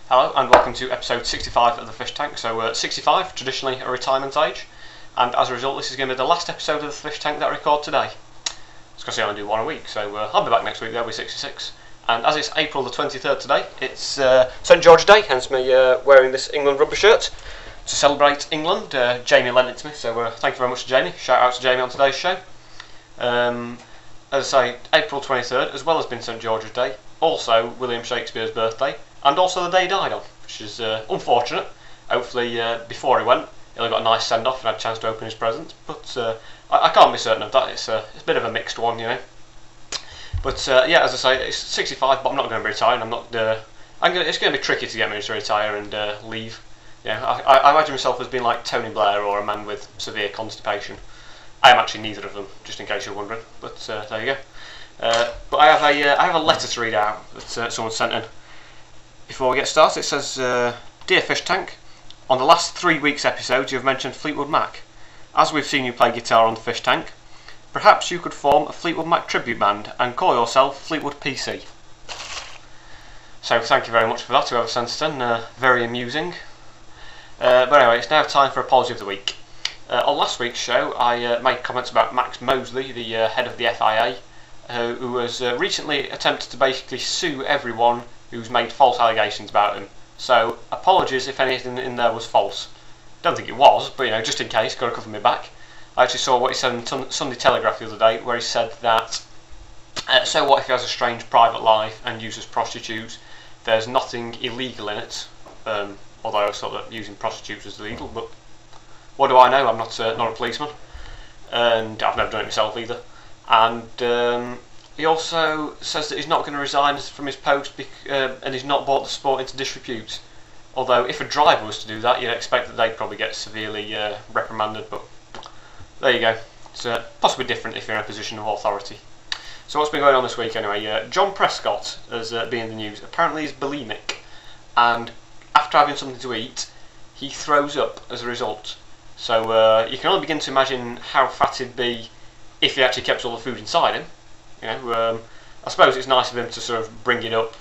Hello and welcome to episode 65 of the Fish Tank. So 65, traditionally a retirement age, and as a result this is going to be the last episode of the Fish Tank that I record today. It's because I only do one a week, so I'll be back next week, there'll be 66. And as it's April the 23rd today, it's St George Day, hence me wearing this England rugby shirt to celebrate England. Jamie lent it to me, so thank you very much to Jamie. Shout out to Jamie on today's show. As I say, April 23rd, as well as being St George's Day, also William Shakespeare's birthday, and also the day he died on, which is unfortunate. Hopefully before he went he'll got a nice send off and had a chance to open his presents, but I can't be certain of that. It's a bit of a mixed one, you know. But yeah, as I say, it's 65, but I'm not going to be retiring. It's going to be tricky to get me to retire and leave. Yeah, I imagine myself as being like Tony Blair or a man with severe constipation. I am actually neither of them, just in case you're wondering. But there you go. But I have a letter to read out that someone sent in. Before we get started, it says, Dear Fish Tank, on the last 3 weeks' episodes you have mentioned Fleetwood Mac. As we've seen you play guitar on the Fish Tank, perhaps you could form a Fleetwood Mac tribute band and call yourself Fleetwood PC. So thank you very much for that, whoever sent it in, very amusing. But anyway, it's now time for Apology of the Week. On last week's show I made comments about Max Mosley, the head of the FIA, who has recently attempted to basically sue everyone who's made false allegations about him. So apologies if anything in there was false. Don't think it was, but you know, just in case, got to cover me back. I actually saw what he said in Sunday Telegraph the other day, where he said that so what if he has a strange private life and uses prostitutes? There's nothing illegal in it, although I thought that using prostitutes was illegal, but what do I know? I'm not a policeman, and I've never done it myself either. And he also says that he's not going to resign from his post and he's not brought the sport into disrepute. Although if a driver was to do that, you'd expect that they'd probably get severely reprimanded, but there you go. It's possibly different if you're in a position of authority. So what's been going on this week anyway? John Prescott has been in the news. Apparently he's bulimic, and after having something to eat, he throws up as a result. So you can only begin to imagine how fat he'd be if he actually kept all the food inside him. You know, I suppose it's nice of him to sort of bring it up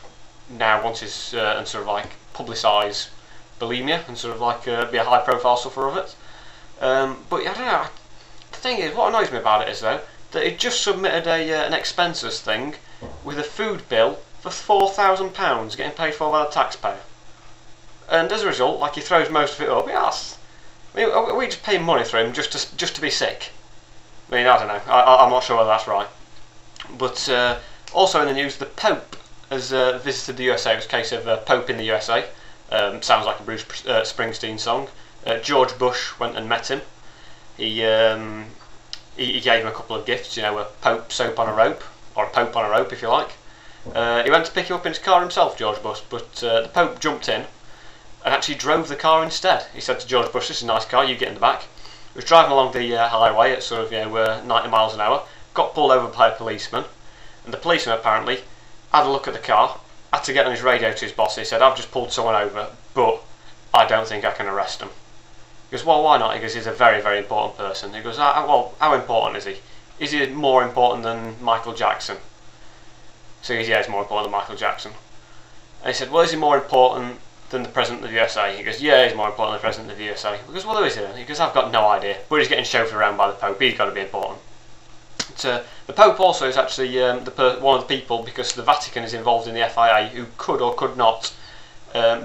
now once he's and sort of like publicise bulimia and sort of like be a high profile sufferer of it. But I don't know. The thing is, what annoys me about it is though that he just submitted an expenses thing with a food bill for £4,000 getting paid for by the taxpayer, and as a result, like he throws most of it up. Yes, I mean, are we just paying money for him just to be sick? I mean, I don't know. I'm not sure whether that's right. But also in the news, the Pope has visited the USA. It was a case of Pope in the USA. Sounds like a Bruce Springsteen song. George Bush went and met him. He gave him a couple of gifts, you know, a Pope soap on a rope, or a Pope on a rope if you like. He went to pick him up in his car himself, George Bush, but the Pope jumped in and actually drove the car instead. He said to George Bush, "This is a nice car, you get in the back." He was driving along the highway at sort of 90 miles an hour, got pulled over by a policeman, and the policeman apparently had a look at the car, had to get on his radio to his boss. He said, "I've just pulled someone over, but I don't think I can arrest him." He goes, "Well, why not?" He goes, "He's a very, very important person." He goes, "Well, how important is he? Is he more important than Michael Jackson?" So he goes, "Yeah, he's more important than Michael Jackson." And he said, "Well, is he more important than the President of the USA?" He goes, "Yeah, he's more important than the President of the USA." He goes, "Well, who is he then?" He goes, "I've got no idea, but he's getting chauffeured around by the Pope, he's got to be important." The Pope also is actually one of the people, because the Vatican is involved in the FIA, who could or could not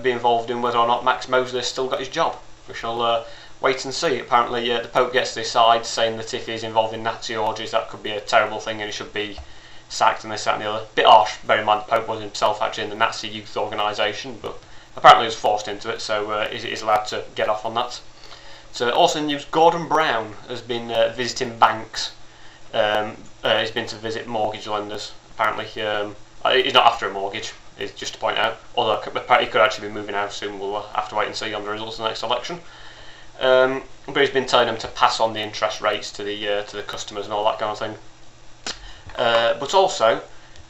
be involved in whether or not Max Mosley has still got his job. We shall wait and see. Apparently the Pope gets to decide, saying that if he's involved in Nazi orgies that could be a terrible thing and he should be sacked and this, that and the other. Bit harsh, bear in mind the Pope was himself actually in the Nazi youth organisation, but apparently he was forced into it, so he's allowed to get off on that. So also in the news, Gordon Brown has been visiting banks. He's been to visit mortgage lenders. Apparently he's not after a mortgage, is just to point out, although he could actually be moving out soon. We'll have to wait and see on the results of the next election. But he's been telling them to pass on the interest rates to the customers and all that kind of thing. But also,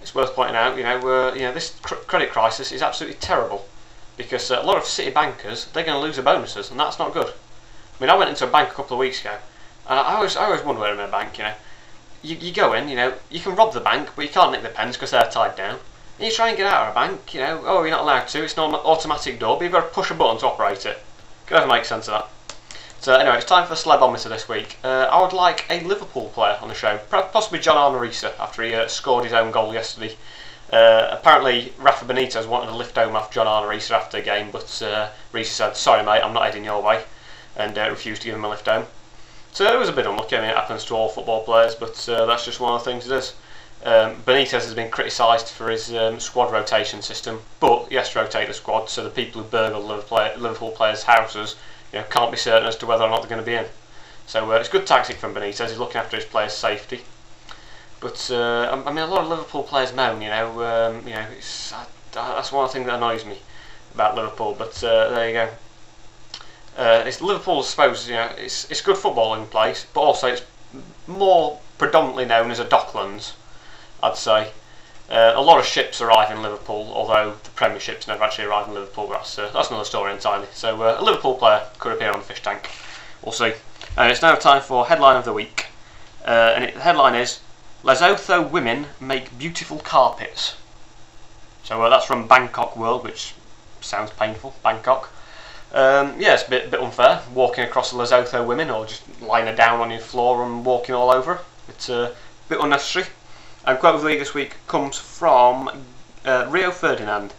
it's worth pointing out, this credit crisis is absolutely terrible, because a lot of city bankers, they're going to lose their bonuses, and that's not good. I mean, I went into a bank a couple of weeks ago, and I always wonder when I'm in a bank, you go in, you can rob the bank, but you can't nick the pens because they're tied down. And you try and get out of a bank, you know, oh, you're not allowed to, it's not an automatic door, but you've got to push a button to operate it. Could ever make sense of that. So anyway, it's time for the Celebometer this week. I would like a Liverpool player on the show, possibly John Arne-Riise, after he scored his own goal yesterday. Apparently Rafa Benitez wanted to lift home off John Arne-Riise after the game, but Riise said, sorry mate, I'm not heading your way, and refused to give him a lift home. So it was a bit unlucky. I mean, it happens to all football players, but that's just one of the things it is. Benitez has been criticised for his squad rotation system, but he has to rotate the squad, so the people who burgle Liverpool players' houses, you know, can't be certain as to whether or not they're going to be in. So it's good tactic from Benitez. He's looking after his players' safety. But I mean, a lot of Liverpool players moan. That's one of the things that annoys me about Liverpool. But there you go. It's Liverpool, I suppose. You know, it's good footballing place, but also it's more predominantly known as a Docklands, I'd say. A lot of ships arrive in Liverpool, although the Premiership's never actually arrived in Liverpool. But that's another story entirely. So a Liverpool player could appear on the Fish Tank. We'll see. And it's now time for headline of the week, the headline is Lesotho women make beautiful carpets. So that's from Bangkok World, which sounds painful. Bangkok. Yeah, it's a bit unfair walking across the Lesotho women, or just lying her down on your floor and walking all over her. It's a bit unnecessary. And quote of the week this week comes from Rio Ferdinand.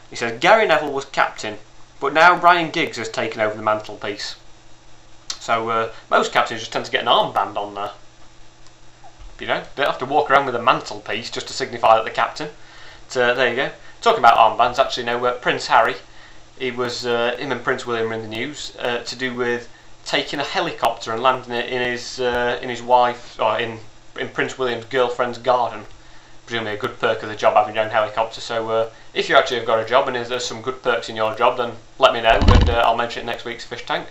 He says, Gary Neville was captain, but now Ryan Giggs has taken over the mantelpiece. So most captains just tend to get an armband on there. You know, they don't have to walk around with a mantelpiece just to signify that they're captain. So there you go. Talking about armbands, actually, Prince Harry, him and Prince William are in the news to do with taking a helicopter and landing it in his wife, or in Prince William's girlfriend's garden. Presumably a good perk of the job having your own helicopter. So if you actually have got a job and there's some good perks in your job, then let me know and I'll mention it next week's Fish Tank.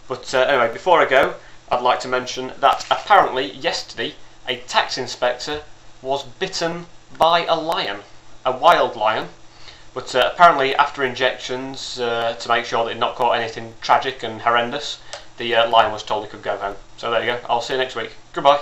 But anyway, before I go, I'd like to mention that apparently yesterday a tax inspector was bitten by a lion, a wild lion. But apparently after injections to make sure that it not caught anything tragic and horrendous, the lion was told he could go home. So there you go. I'll see you next week. Goodbye.